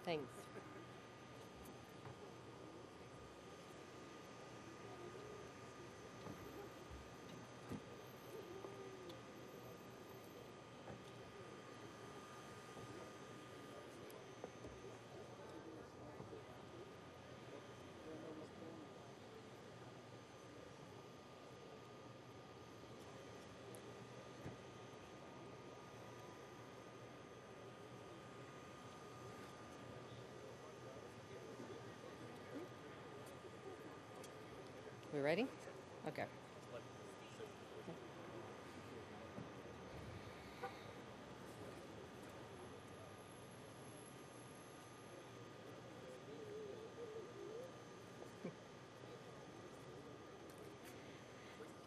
Thanks. We ready? Okay.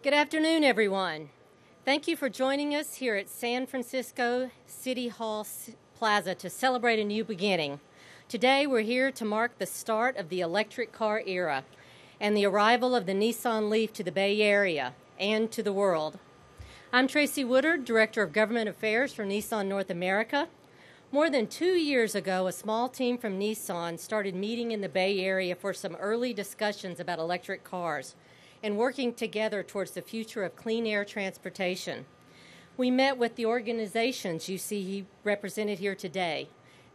Good afternoon, everyone. Thank you for joining us here at San Francisco City Hall Plaza to celebrate a new beginning. Today, we're here to mark the start of the electric car era and the arrival of the Nissan LEAF to the Bay Area and to the world. I'm Tracy Woodard, Director of Government Affairs for Nissan North America. More than 2 years ago, a small team from Nissan started meeting in the Bay Area for some early discussions about electric cars and working together towards the future of clean air transportation. We met with the organizations you see represented here today: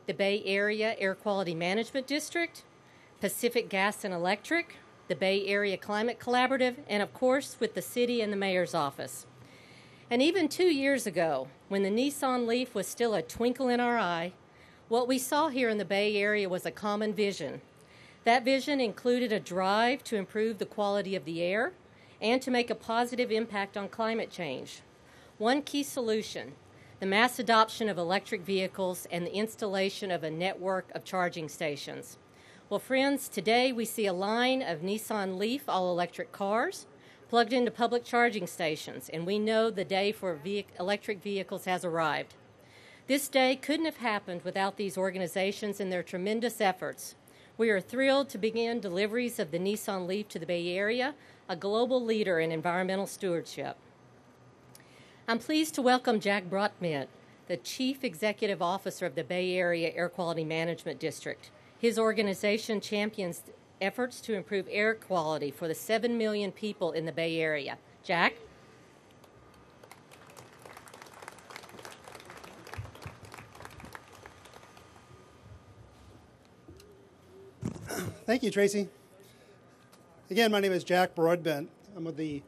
the Bay Area Air Quality Management District, Pacific Gas and Electric, the Bay Area Climate Collaborative, and of course with the city and the mayor's office. And even 2 years ago, when the Nissan LEAF was still a twinkle in our eye, what we saw here in the Bay Area was a common vision. That vision included a drive to improve the quality of the air and to make a positive impact on climate change. One key solution: the mass adoption of electric vehicles and the installation of a network of charging stations. Well, friends, today we see a line of Nissan LEAF all-electric cars plugged into public charging stations, and we know the day for electric vehicles has arrived. This day couldn't have happened without these organizations and their tremendous efforts. We are thrilled to begin deliveries of the Nissan LEAF to the Bay Area, a global leader in environmental stewardship. I'm pleased to welcome Jack Broadbent, the Chief Executive Officer of the Bay Area Air Quality Management District. His organization champions efforts to improve air quality for the 7 million people in the Bay Area. Jack? Thank you, Tracy. Again, my name is Jack Broadbent. I'm with the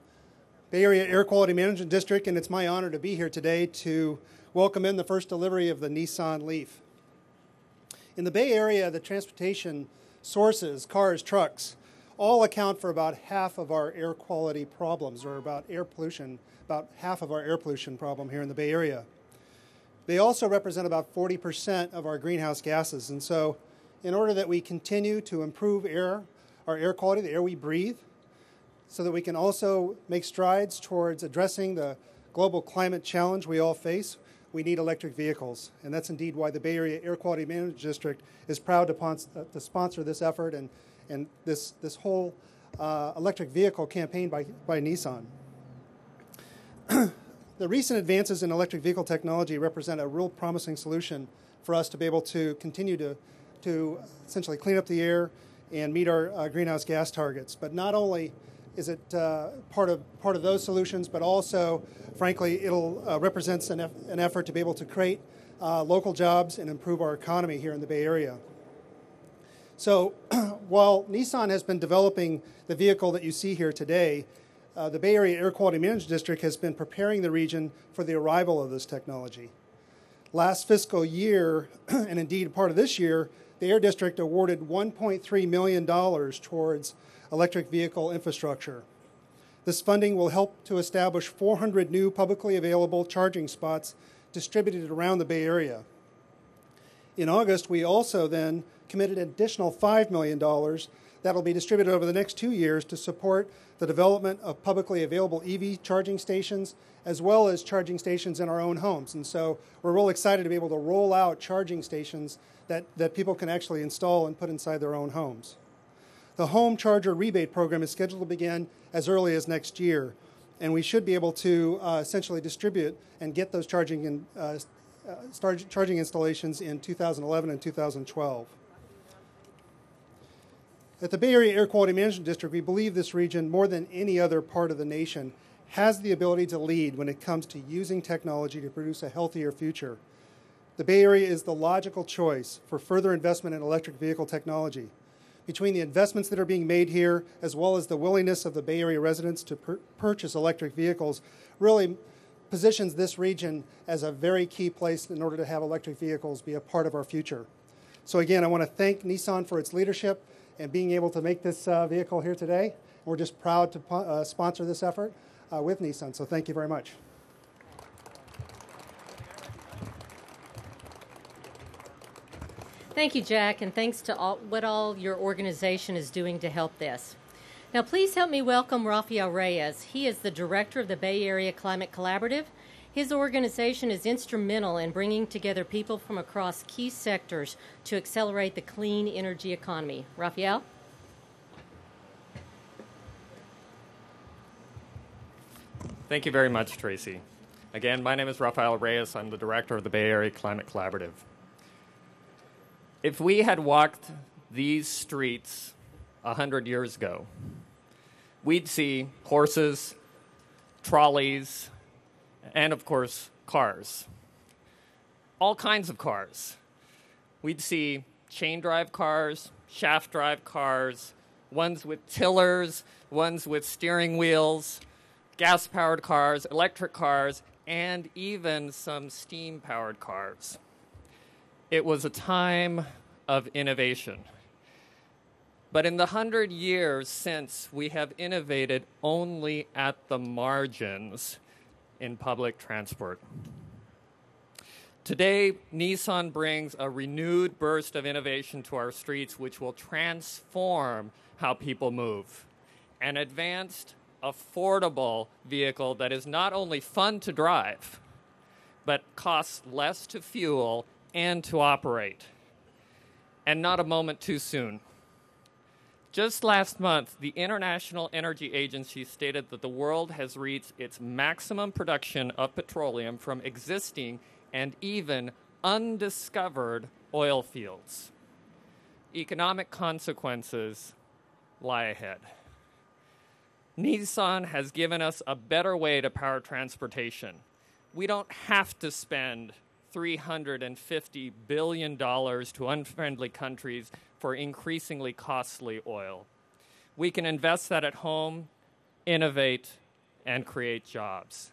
Bay Area Air Quality Management District, and it's my honor to be here today to welcome in the first delivery of the Nissan LEAF. In the Bay Area, the transportation sources, cars, trucks, all account for about half of our air quality problems, or about half of our air pollution problem here in the Bay Area. They also represent about 40% of our greenhouse gases, and so in order that we continue to improve our air quality, the air we breathe, so that we can also make strides towards addressing the global climate challenge we all face, we need electric vehicles. And that's indeed why the Bay Area Air Quality Management District is proud to sponsor this effort and this whole electric vehicle campaign by Nissan. The recent advances in electric vehicle technology represent a real promising solution for us to be able to continue to essentially clean up the air and meet our greenhouse gas targets. But not only is it part of those solutions, but also, frankly, it'll represents an effort to be able to create local jobs and improve our economy here in the Bay Area. So while Nissan has been developing the vehicle that you see here today, the Bay Area Air Quality Management District has been preparing the region for the arrival of this technology. Last fiscal year, and indeed part of this year, the Air District awarded $1.3 million towards electric vehicle infrastructure. This funding will help to establish 400 new publicly available charging spots distributed around the Bay Area. In August, we also then committed an additional $5 million that will be distributed over the next 2 years to support the development of publicly available EV charging stations, as well as charging stations in our own homes. And so we're real excited to be able to roll out charging stations that people can actually install and put inside their own homes. The home charger rebate program is scheduled to begin as early as next year, and we should be able to essentially distribute and get those charging installations in 2011 and 2012. At the Bay Area Air Quality Management District, we believe this region, more than any other part of the nation, has the ability to lead when it comes to using technology to produce a healthier future. The Bay Area is the logical choice for further investment in electric vehicle technology. Between the investments that are being made here, as well as the willingness of the Bay Area residents to purchase electric vehicles, really positions this region as a very key place in order to have electric vehicles be a part of our future. So again, I want to thank Nissan for its leadership and being able to make this vehicle here today. We're just proud to sponsor this effort with Nissan, so thank you very much. Thank you, Jack, and thanks to what all your organization is doing to help this. Now, please help me welcome Rafael Reyes. He is the director of the Bay Area Climate Collaborative. His organization is instrumental in bringing together people from across key sectors to accelerate the clean energy economy. Rafael? Thank you very much, Tracy. Again, my name is Rafael Reyes. I'm the director of the Bay Area Climate Collaborative. If we had walked these streets 100 years ago, we'd see horses, trolleys, and of course, cars. All kinds of cars. We'd see chain drive cars, shaft drive cars, ones with tillers, ones with steering wheels, gas-powered cars, electric cars, and even some steam-powered cars. It was a time of innovation. But in the 100 years since, we have innovated only at the margins in public transport. Today, Nissan brings a renewed burst of innovation to our streets, which will transform how people move. An advanced, affordable vehicle that is not only fun to drive, but costs less to fuel and to operate. And not a moment too soon. Just last month, the International Energy Agency stated that the world has reached its maximum production of petroleum from existing and even undiscovered oil fields. Economic consequences lie ahead. Nissan has given us a better way to power transportation. We don't have to spend $350 billion to unfriendly countries for increasingly costly oil. We can invest that at home, innovate, and create jobs.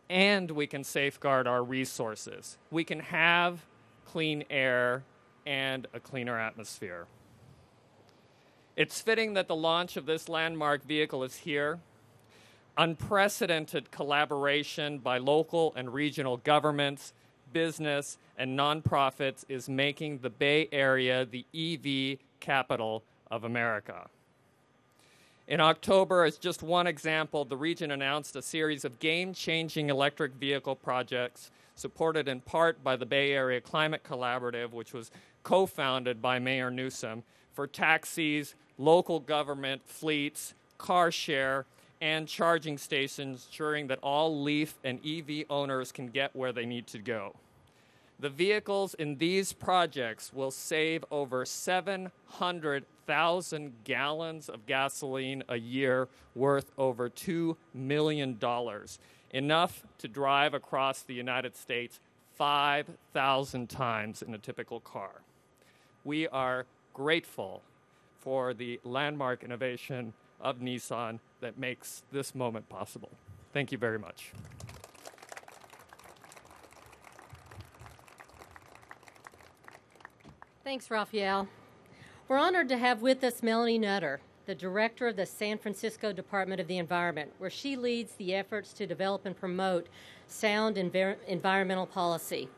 And we can safeguard our resources. We can have clean air and a cleaner atmosphere. It's fitting that the launch of this landmark vehicle is here. Unprecedented collaboration by local and regional governments, business, and nonprofits is making the Bay Area the EV capital of America. In October, as just one example, the region announced a series of game-changing electric vehicle projects supported in part by the Bay Area Climate Collaborative, which was co-founded by Mayor Newsom, for taxis, local government fleets, car share, and charging stations, ensuring that all LEAF and EV owners can get where they need to go. The vehicles in these projects will save over 700,000 gallons of gasoline a year, worth over $2 million, enough to drive across the United States 5,000 times in a typical car. We are grateful for the landmark innovation of Nissan that makes this moment possible. Thank you very much. Thanks, Rafael. We're honored to have with us Melanie Nutter, the director of the San Francisco Department of the Environment, where she leads the efforts to develop and promote sound environmental policy.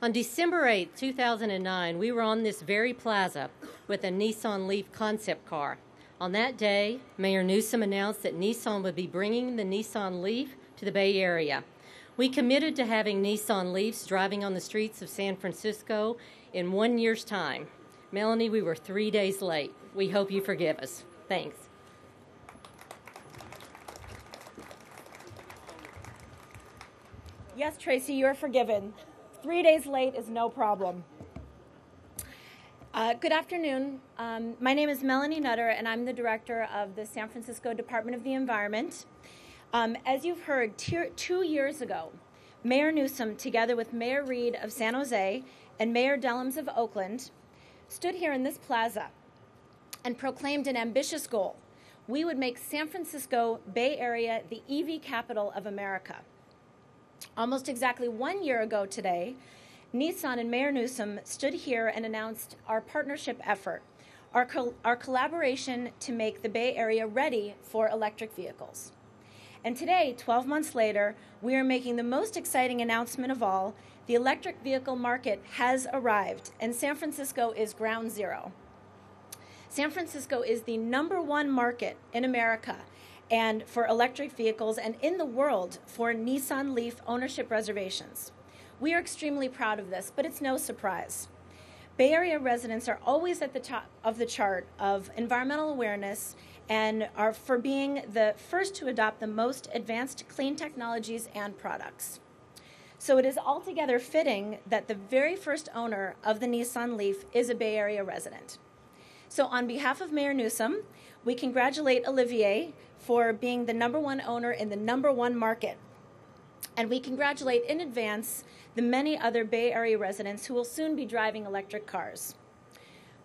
On December 8, 2009, we were on this very plaza with a Nissan LEAF concept car. On that day, Mayor Newsom announced that Nissan would be bringing the Nissan LEAF to the Bay Area. We committed to having Nissan LEAFs driving on the streets of San Francisco in 1 year's time. Melanie, we were 3 days late. We hope you forgive us. Thanks. Yes, Tracy, you're forgiven. 3 days late is no problem. Good afternoon. My name is Melanie Nutter, and I'm the director of the San Francisco Department of the Environment. As you've heard, 2 years ago, Mayor Newsom, together with Mayor Reed of San Jose and Mayor Dellums of Oakland, stood here in this plaza and proclaimed an ambitious goal. We would make San Francisco Bay Area the EV capital of America. Almost exactly 1 year ago today, Nissan and Mayor Newsom stood here and announced our partnership effort, our collaboration to make the Bay Area ready for electric vehicles. And today, 12 months later, we are making the most exciting announcement of all. The electric vehicle market has arrived, and San Francisco is ground zero. San Francisco is the #1 market in America and for electric vehicles and in the world for Nissan LEAF ownership reservations. We are extremely proud of this, but it's no surprise. Bay Area residents are always at the top of the chart of environmental awareness and are for being the first to adopt the most advanced clean technologies and products. So it is altogether fitting that the very first owner of the Nissan LEAF is a Bay Area resident. So on behalf of Mayor Newsom, we congratulate Olivia for being the #1 owner in the #1 market. And we congratulate in advance the many other Bay Area residents who will soon be driving electric cars.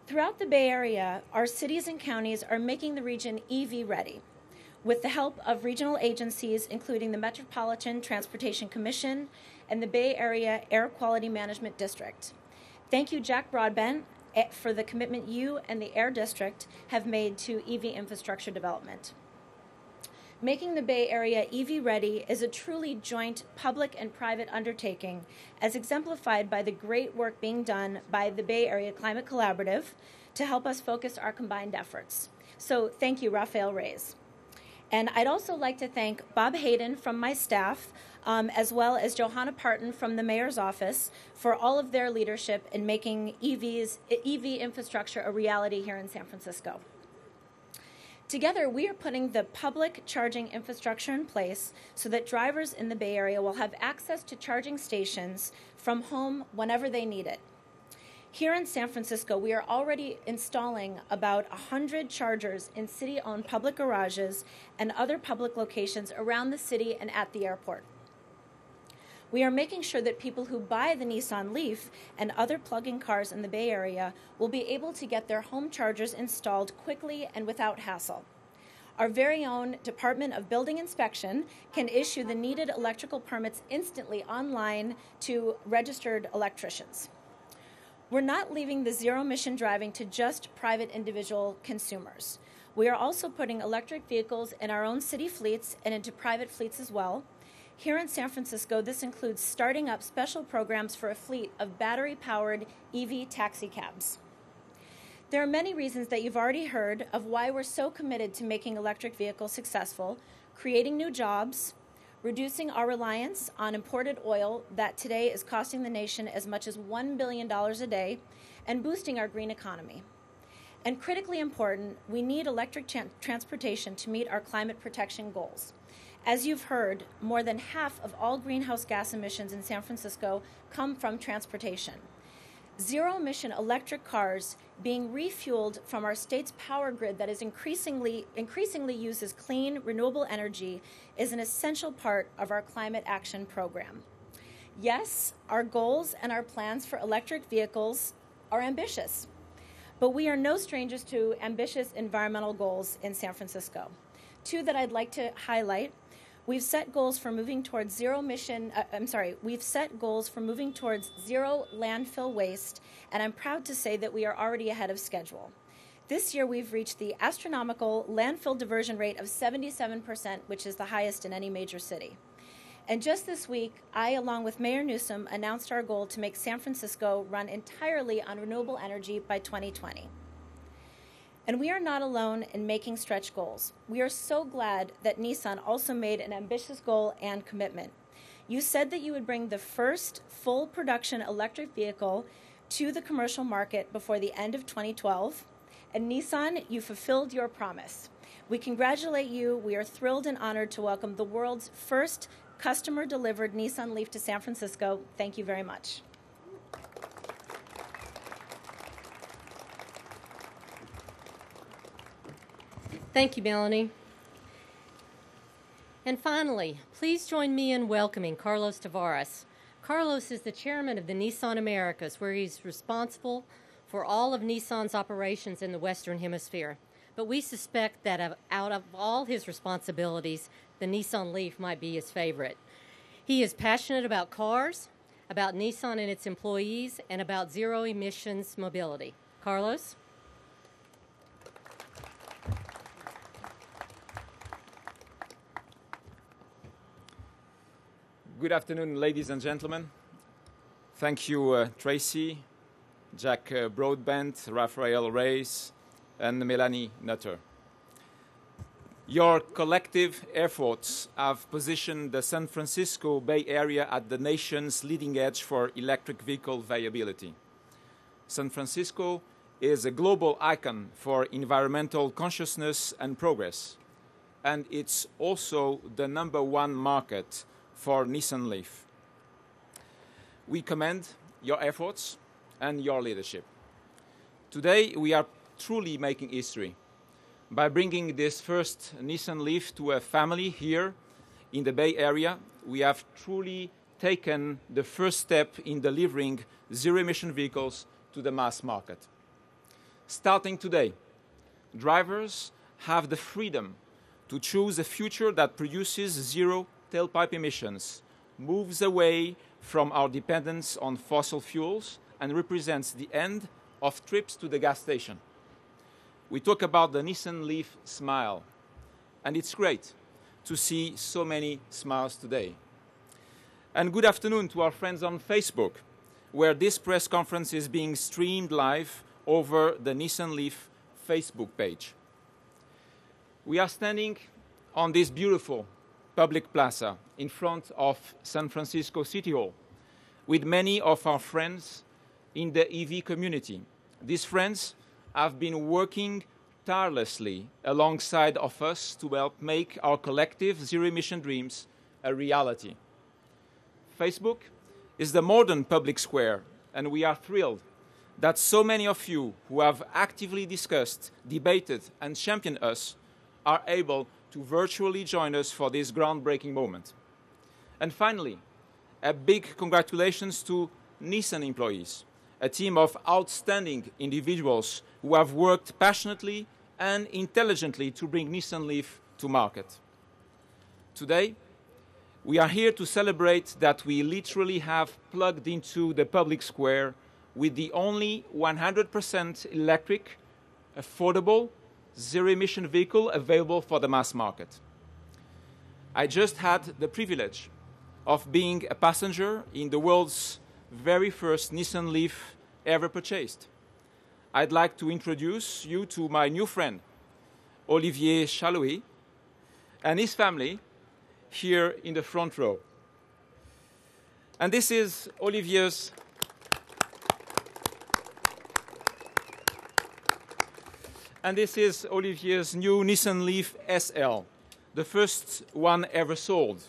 Throughout the Bay Area, our cities and counties are making the region EV ready with the help of regional agencies, including the Metropolitan Transportation Commission and the Bay Area Air Quality Management District. Thank you, Jack Broadbent, for the commitment you and the Air District have made to EV infrastructure development. Making the Bay Area EV ready is a truly joint public and private undertaking, as exemplified by the great work being done by the Bay Area Climate Collaborative to help us focus our combined efforts. So thank you, Rafael Reyes. And I'd also like to thank Bob Hayden from my staff, as well as Johanna Parton from the Mayor's office for all of their leadership in making EV infrastructure a reality here in San Francisco. Together, we are putting the public charging infrastructure in place so that drivers in the Bay Area will have access to charging stations from home whenever they need it. Here in San Francisco, we are already installing about 100 chargers in city-owned public garages and other public locations around the city and at the airport. We are making sure that people who buy the Nissan LEAF and other plug-in cars in the Bay Area will be able to get their home chargers installed quickly and without hassle. Our very own Department of Building Inspection can issue the needed electrical permits instantly online to registered electricians. We're not leaving the zero-emission driving to just private individual consumers. We are also putting electric vehicles in our own city fleets and into private fleets as well. Here in San Francisco, this includes starting up special programs for a fleet of battery-powered EV taxi cabs. There are many reasons that you've already heard of why we're so committed to making electric vehicles successful, creating new jobs, reducing our reliance on imported oil that today is costing the nation as much as $1 billion a day, and boosting our green economy. And critically important, we need electric transportation to meet our climate protection goals. As you've heard, more than half of all greenhouse gas emissions in San Francisco come from transportation. Zero-emission electric cars being refueled from our state's power grid that is increasingly uses clean, renewable energy is an essential part of our climate action program. Yes, our goals and our plans for electric vehicles are ambitious, but we are no strangers to ambitious environmental goals in San Francisco. Two that I'd like to highlight. We've set goals for moving towards zero landfill waste, and I'm proud to say that we are already ahead of schedule. This year, we've reached the astronomical landfill diversion rate of 77%, which is the highest in any major city. And just this week, I, along with Mayor Newsom, announced our goal to make San Francisco run entirely on renewable energy by 2020. And we are not alone in making stretch goals. We are so glad that Nissan also made an ambitious goal and commitment. You said that you would bring the first full production electric vehicle to the commercial market before the end of 2012. And Nissan, you fulfilled your promise. We congratulate you. We are thrilled and honored to welcome the world's first customer-delivered Nissan LEAF to San Francisco. Thank you very much. Thank you, Melanie. And finally, please join me in welcoming Carlos Tavares. Carlos is the chairman of the Nissan Americas, where he's responsible for all of Nissan's operations in the Western Hemisphere. But we suspect that out of all his responsibilities, the Nissan LEAF might be his favorite. He is passionate about cars, about Nissan and its employees, and about zero emissions mobility. Carlos? Good afternoon, ladies and gentlemen. Thank you, Tracy, Jack Broadbent, Rafael Reyes, and Melanie Nutter. Your collective efforts have positioned the San Francisco Bay Area at the nation's leading edge for electric vehicle viability. San Francisco is a global icon for environmental consciousness and progress, and it's also the #1 market for Nissan LEAF. We commend your efforts and your leadership. Today, we are truly making history by bringing this first Nissan LEAF to a family here in the Bay Area. We have truly taken the first step in delivering zero-emission vehicles to the mass market. Starting today, drivers have the freedom to choose a future that produces zero tailpipe emissions, moves away from our dependence on fossil fuels, and represents the end of trips to the gas station. We talk about the Nissan LEAF smile, and it's great to see so many smiles today. And good afternoon to our friends on Facebook, where this press conference is being streamed live over the Nissan LEAF Facebook page. We are standing on this beautiful public plaza in front of San Francisco City Hall with many of our friends in the EV community. These friends have been working tirelessly alongside of us to help make our collective zero-emission dreams a reality. Facebook is the modern public square, and we are thrilled that so many of you who have actively discussed, debated, and championed us are able to virtually join us for this groundbreaking moment. And finally, a big congratulations to Nissan employees, a team of outstanding individuals who have worked passionately and intelligently to bring Nissan LEAF to market. Today, we are here to celebrate that we literally have plugged into the public square with the only 100% electric, affordable, zero-emission vehicle available for the mass market. I just had the privilege of being a passenger in the world's very first Nissan LEAF ever purchased. I'd like to introduce you to my new friend, Olivier Chalouis, and his family here in the front row. And this is Olivier's new Nissan LEAF SL, the first one ever sold.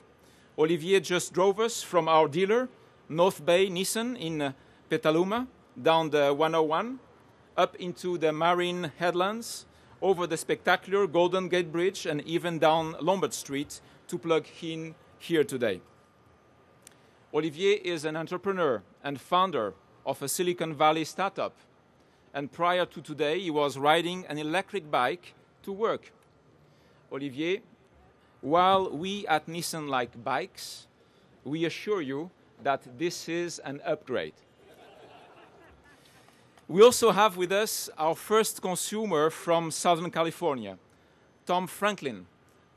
Olivier just drove us from our dealer, North Bay Nissan in Petaluma, down the 101, up into the Marine Headlands, over the spectacular Golden Gate Bridge, and even down Lombard Street to plug in here today. Olivier is an entrepreneur and founder of a Silicon Valley startup. And prior to today, he was riding an electric bike to work. Olivier, while we at Nissan like bikes, we assure you that this is an upgrade. We also have with us our first consumer from Southern California, Tom Franklin,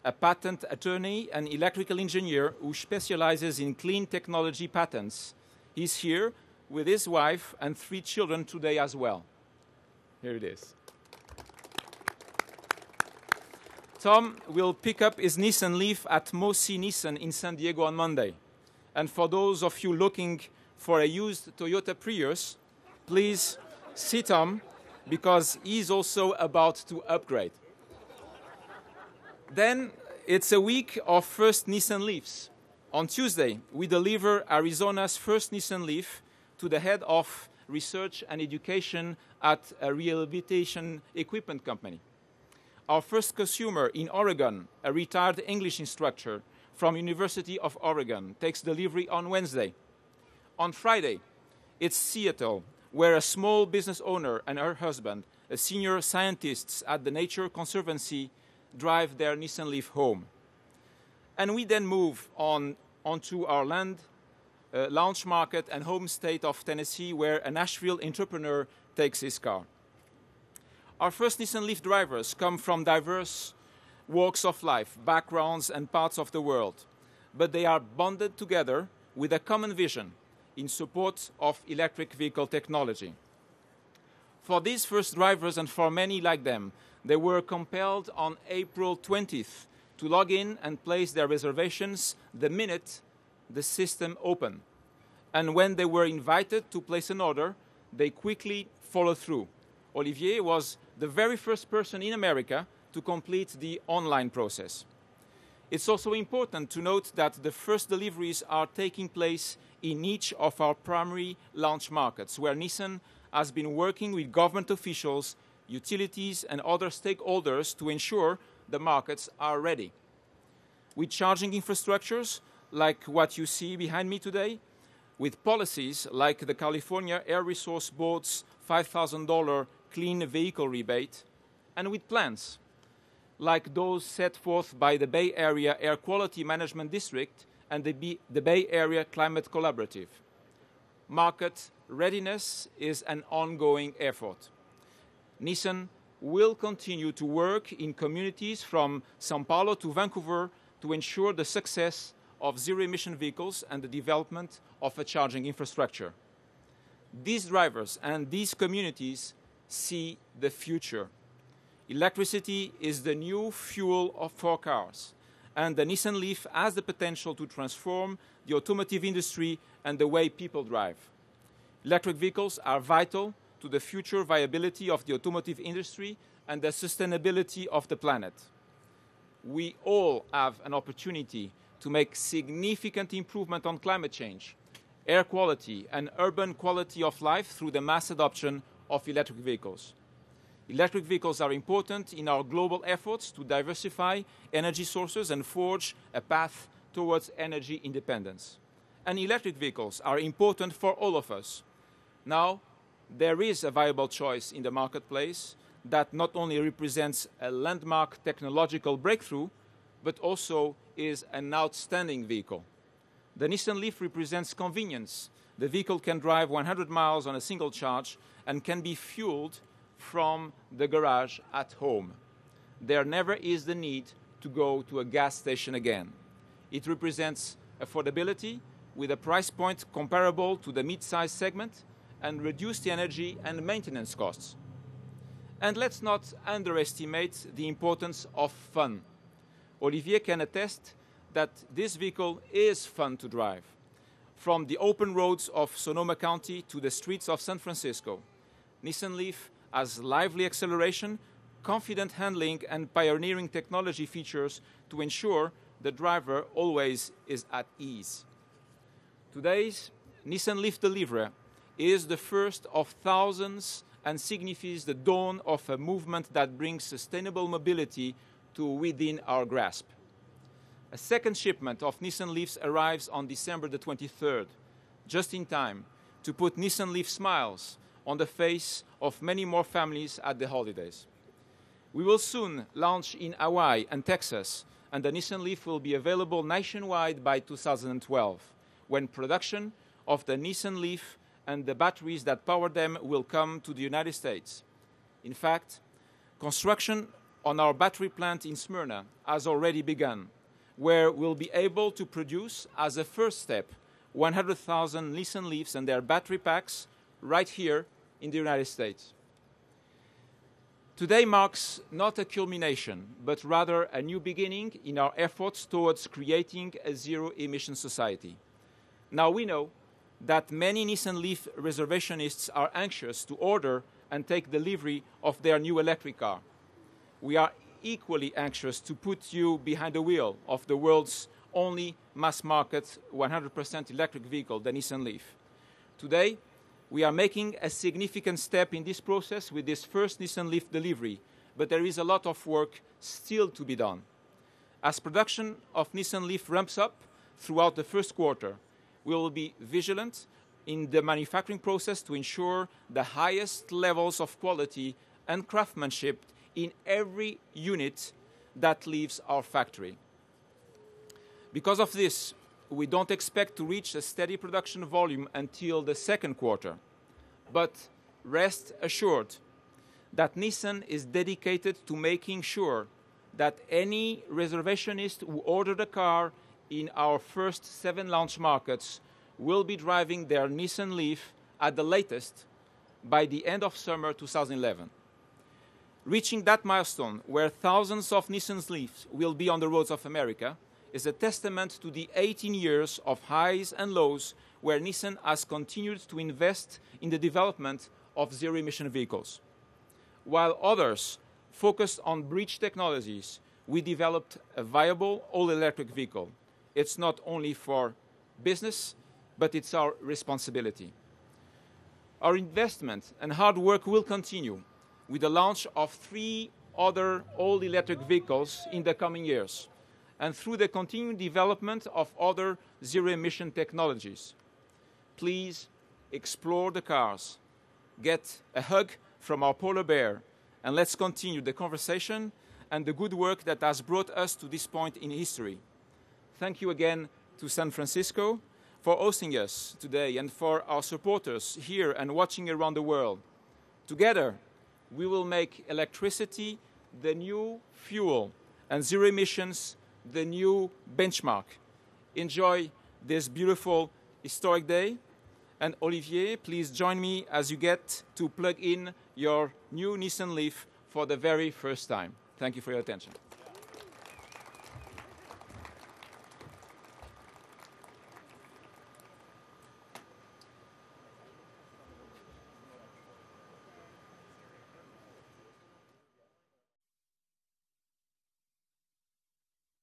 a patent attorney and electrical engineer who specializes in clean technology patents. He's here with his wife and 3 children today as well. Here it is. Tom will pick up his Nissan LEAF at Mosi Nissan in San Diego on Monday. And for those of you looking for a used Toyota Prius, please see Tom, because he's also about to upgrade. Then it's a week of first Nissan LEAFs. On Tuesday, we deliver Arizona's first Nissan LEAF to the head of research and education at a rehabilitation equipment company. our first consumer in Oregon, a retired English instructor from University of Oregon, takes delivery on Wednesday. On Friday, it's Seattle, where a small business owner and her husband, a senior scientists at the Nature Conservancy, drive their Nissan LEAF home. And we then move onto our launch market and home state of Tennessee, where a Nashville entrepreneur takes his car. Our first Nissan LEAF drivers come from diverse walks of life, backgrounds, and parts of the world, but they are bonded together with a common vision in support of electric vehicle technology. For these first drivers, and for many like them, they were compelled on April 20th to log in and place their reservations the minute the system opened. And when they were invited to place an order, they quickly followed through. Olivia was the very first person in America to complete the online process. It's also important to note that the first deliveries are taking place in each of our primary launch markets, where Nissan has been working with government officials, utilities, and other stakeholders to ensure the markets are ready. With charging infrastructures like what you see behind me today, with policies like the California Air Resource Board's $5,000 clean vehicle rebate, and with plans like those set forth by the Bay Area Air Quality Management District and the Bay Area Climate Collaborative. Market readiness is an ongoing effort. Nissan will continue to work in communities from São Paulo to Vancouver to ensure the success of zero-emission vehicles and the development of a charging infrastructure. These drivers and these communities see the future. Electricity is the new fuel for cars, and the Nissan LEAF has the potential to transform the automotive industry and the way people drive. Electric vehicles are vital to the future viability of the automotive industry and the sustainability of the planet. We all have an opportunity to make significant improvement on climate change, air quality, and urban quality of life through the mass adoption of electric vehicles. Electric vehicles are important in our global efforts to diversify energy sources and forge a path towards energy independence. And electric vehicles are important for all of us. Now, there is a viable choice in the marketplace that not only represents a landmark technological breakthrough, but also is an outstanding vehicle. The Nissan LEAF represents convenience. The vehicle can drive 100 miles on a single charge and can be fueled from the garage at home. There never is the need to go to a gas station again. It represents affordability with a price point comparable to the mid-size segment and reduced energy and maintenance costs. And let's not underestimate the importance of fun. Olivia can attest that this vehicle is fun to drive. From the open roads of Sonoma County to the streets of San Francisco, Nissan LEAF has lively acceleration, confident handling, and pioneering technology features to ensure the driver always is at ease. Today's Nissan LEAF delivery is the first of thousands and signifies the dawn of a movement that brings sustainable mobility to within our grasp. A second shipment of Nissan LEAFs arrives on December the 23rd, just in time to put Nissan LEAF smiles on the face of many more families at the holidays. We will soon launch in Hawaii and Texas, and the Nissan LEAF will be available nationwide by 2012, when production of the Nissan LEAF and the batteries that power them will come to the United States. In fact, construction on our battery plant in Smyrna has already begun, where we'll be able to produce, as a first step, 100,000 Nissan LEAFs and their battery packs right here in the United States. Today marks not a culmination, but rather a new beginning in our efforts towards creating a zero-emission society. Now we know that many Nissan LEAF reservationists are anxious to order and take delivery of their new electric car. We are equally anxious to put you behind the wheel of the world's only mass-market 100% electric vehicle, the Nissan LEAF. Today, we are making a significant step in this process with this first Nissan LEAF delivery, but there is a lot of work still to be done. As production of Nissan LEAF ramps up throughout the first quarter, we will be vigilant in the manufacturing process to ensure the highest levels of quality and craftsmanship in every unit that leaves our factory. Because of this, we don't expect to reach a steady production volume until the second quarter. But rest assured that Nissan is dedicated to making sure that any reservationist who ordered a car in our first 7 launch markets will be driving their Nissan LEAF at the latest by the end of summer 2011. Reaching that milestone, where thousands of Nissan LEAFs will be on the roads of America, is a testament to the 18 years of highs and lows where Nissan has continued to invest in the development of zero-emission vehicles. While others focused on bridge technologies, we developed a viable all-electric vehicle. It's not only for business, but it's our responsibility. Our investment and hard work will continue with the launch of 3 other all-electric vehicles in the coming years, and through the continued development of other zero-emission technologies. Please explore the cars, get a hug from our polar bear, and let's continue the conversation and the good work that has brought us to this point in history. Thank you again to San Francisco for hosting us today and for our supporters here and watching around the world. Together, we will make electricity the new fuel and zero emissions the new benchmark. Enjoy this beautiful historic day. And Olivier, please join me as you get to plug in your new Nissan LEAF for the very first time. Thank you for your attention.